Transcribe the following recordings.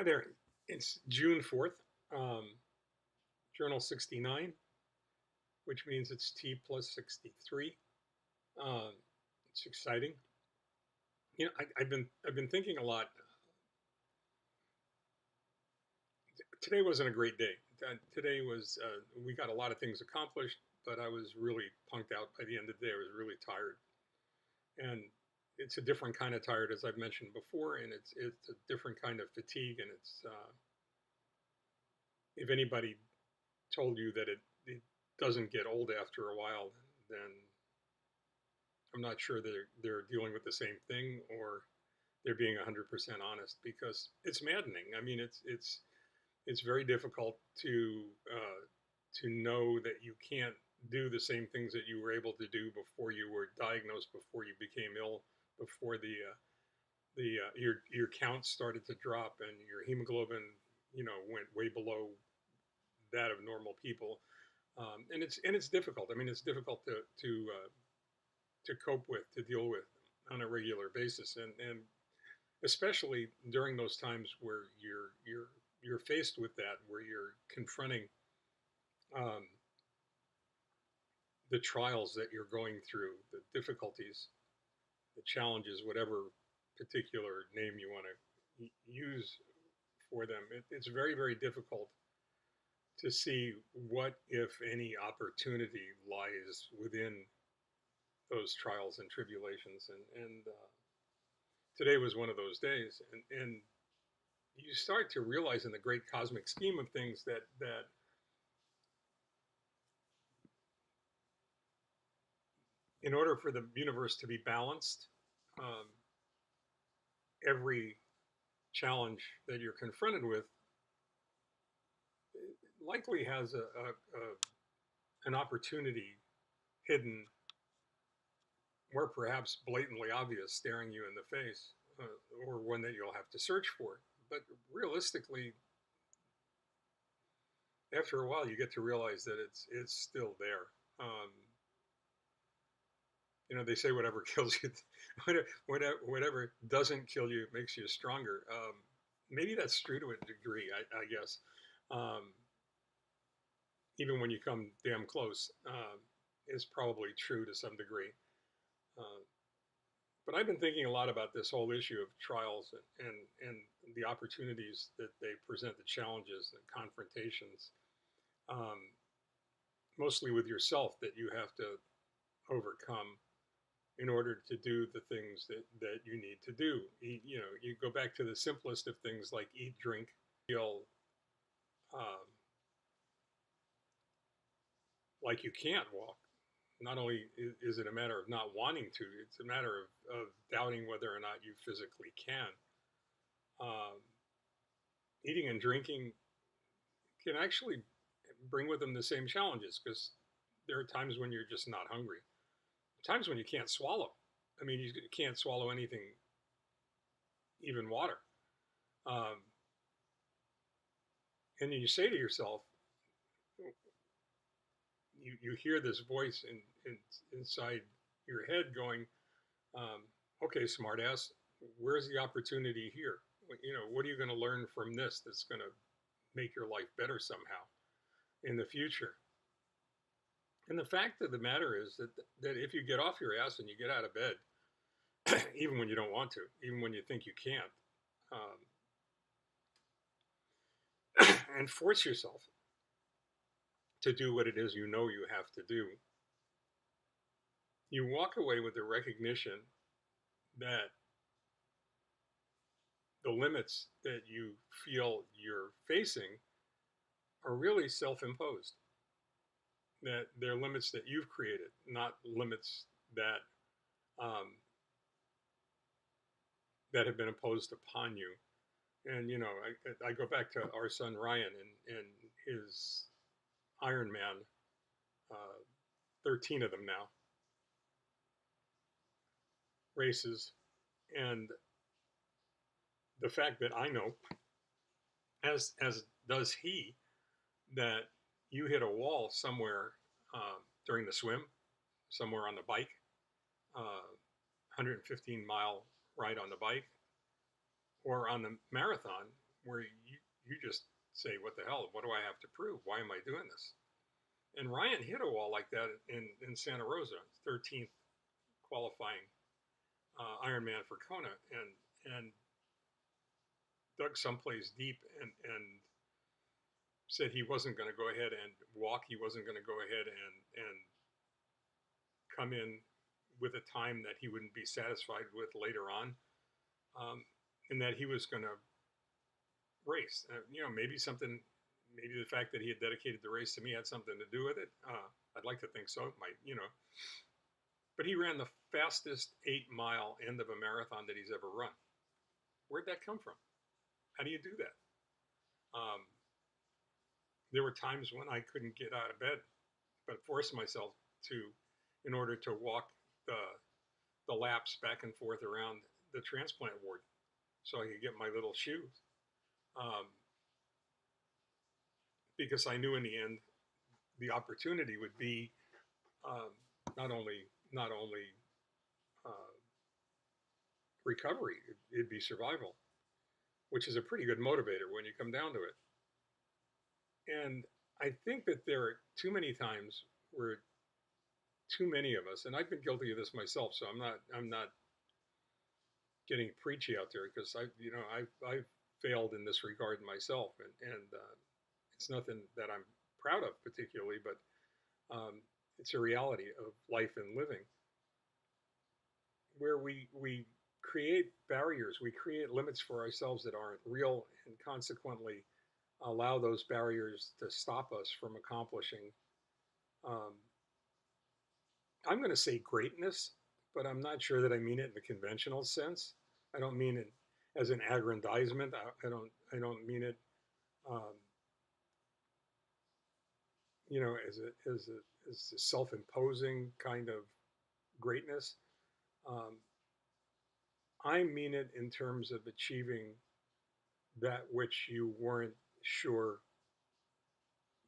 Hi there. It's June 4th, um, Journal 69, which means it's T plus 63. Um, it's exciting. I've been thinking a lot. Today wasn't a great day. Today was we got a lot of things accomplished, but I was really punked out by the end of the day. I was really tired, and it's a different kind of tired, as I've mentioned before, and it's a different kind of fatigue. And it's if anybody told you that it doesn't get old after a while, then I'm not sure they're dealing with the same thing, or they're being 100% honest, because it's maddening. I mean, it's very difficult to know that you can't do the same things that you were able to do before you were diagnosed, before you became ill, before your counts started to drop and your hemoglobin went way below that of normal people. And it's difficult. I mean, it's difficult to cope with, to deal with on a regular basis, and especially during those times where you're faced with that, where you're confronting um, the trials that you're going through, the difficulties, the challenges, whatever particular name you want to use for them. It's very, very difficult to see what, if any, opportunity lies within those trials and tribulations. And today was one of those days, and you start to realize, in the great cosmic scheme of things, that in order for the universe to be balanced, um, every challenge that you're confronted with likely has an opportunity hidden, or perhaps blatantly obvious, staring you in the face, or one that you'll have to search for. But realistically, after a while, you get to realize that it's still there. They say whatever kills you, whatever doesn't kill you makes you stronger. Maybe that's true to a degree, I guess. Um, Even when you come damn close, is probably true to some degree. Uh, but I've been thinking a lot about this whole issue of trials, and the opportunities that they present, the challenges, the confrontations, um, mostly with yourself, that you have to overcome in order to do the things that you need to do. You go back to the simplest of things, like eat, drink, feel um, like you can't walk. Not only is it a matter of not wanting to, it's a matter of doubting whether or not you physically can. Um, Eating and drinking can actually bring with them the same challenges, because there are times when you're just not hungry, times when you can't swallow. I mean, you can't swallow anything, even water. Um, and you say to yourself, you hear this voice inside your head going, um, okay, smartass, where's the opportunity here? What are you going to learn from this that's going to make your life better somehow in the future? And the fact of the matter is that if you get off your ass and you get out of bed, even when you don't want to, even when you think you can't, and force yourself to do what it is you have to do, you walk away with the recognition that the limits that you feel you're facing are really self-imposed. That they're limits that you've created, not limits um, that have been imposed upon you. And I go back to our son Ryan and his Ironman, 13 of them now, races, and the fact that I know, as does he, that you hit a wall somewhere during the swim, somewhere on the bike, 115-mile ride on the bike, or on the marathon, where you just say, what the hell? What do I have to prove? Why am I doing this? And Ryan hit a wall like that in Santa Rosa, 13th qualifying Ironman for Kona, and dug someplace deep and said he wasn't going to go ahead and walk. He wasn't going to go ahead and come in with a time that he wouldn't be satisfied with later on, and that he was going to race. Maybe maybe the fact that he had dedicated the race to me had something to do with it. I'd like to think so. It might, But he ran the fastest 8-mile end of a marathon that he's ever run. Where'd that come from? How do you do that? There were times when I couldn't get out of bed, but forced myself to, in order to walk the laps back and forth around the transplant ward so I could get my little shoes. Because I knew in the end the opportunity would be not only recovery, it'd be survival, which is a pretty good motivator when you come down to it. And I think that there are too many times where too many of us, and I've been guilty of this myself, so I'm not getting preachy out there, because I've failed in this regard myself, and it's nothing that I'm proud of particularly, but it's a reality of life and living, where we create barriers, we create limits for ourselves that aren't real, and consequently allow those barriers to stop us from accomplishing, I'm going to say greatness, but I'm not sure that I mean it in the conventional sense. I don't mean it as an aggrandizement. I don't mean it, as a self-imposing kind of greatness. I mean it in terms of achieving that which you weren't sure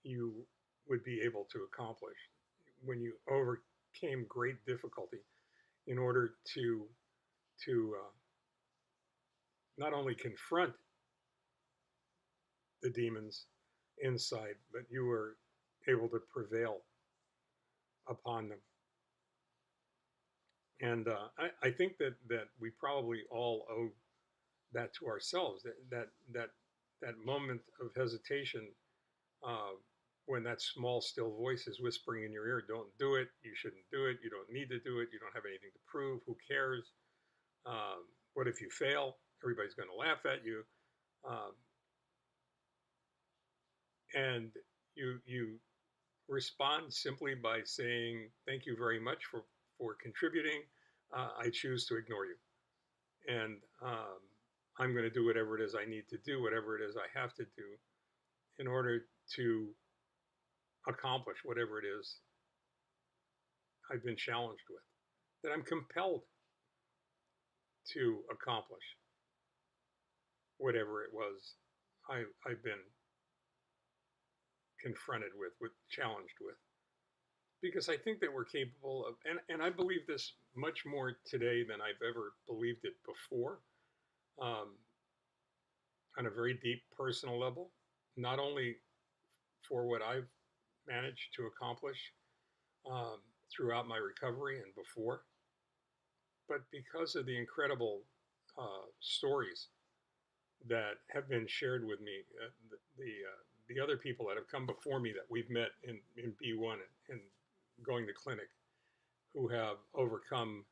you would be able to accomplish, when you overcame great difficulty in order to not only confront the demons inside, but you were able to prevail upon them. And I think that we probably all owe that to ourselves. That moment of hesitation, when that small, still voice is whispering in your ear, "Don't do it. You shouldn't do it. You don't need to do it. You don't have anything to prove. Who cares? What if you fail? Everybody's going to laugh at you." And you respond simply by saying, "Thank you very much for contributing. I choose to ignore you. And I'm going to do whatever it is I need to do, whatever it is I have to do in order to accomplish whatever it is I've been challenged with, that I'm compelled to accomplish whatever it was I've been confronted with, challenged with." Because I think that we're capable of, and I believe this much more today than I've ever believed it before, on a very deep personal level, not only for what I've managed to accomplish throughout my recovery and before, but because of the incredible stories that have been shared with me, the other people that have come before me that we've met in B1 and going to clinic, who have overcome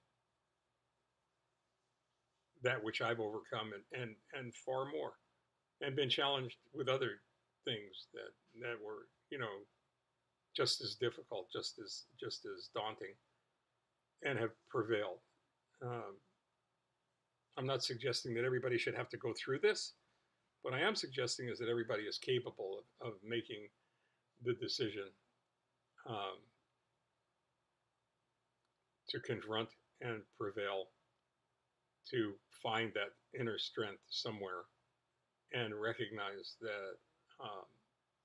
that which I've overcome, and far more, and been challenged with other things that were, just as difficult, just as daunting, and have prevailed. I'm not suggesting that everybody should have to go through this. What I am suggesting is that everybody is capable of making the decision to confront and prevail, to find that inner strength somewhere, and recognize that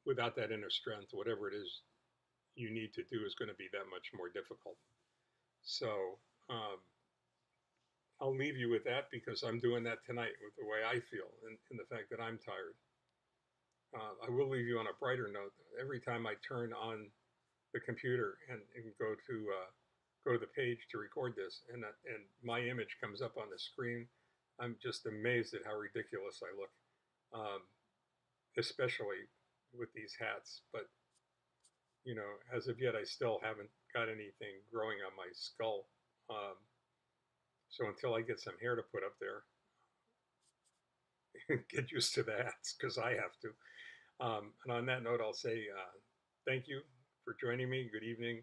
without that inner strength, whatever it is you need to do is going to be that much more difficult. So I'll leave you with that because I'm doing that tonight with the way I feel and the fact that I'm tired. I will leave you on a brighter note. Every time I turn on the computer and go to the page to record this, and my image comes up on the screen, I'm just amazed at how ridiculous I look, um, especially with these hats. But as of yet, I still haven't got anything growing on my skull. Um, so until I get some hair to put up there, get used to the hats because I have to. And on that note, I'll say thank you for joining me. Good evening.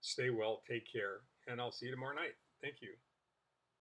Stay well, take care, and I'll see you tomorrow night. Thank you.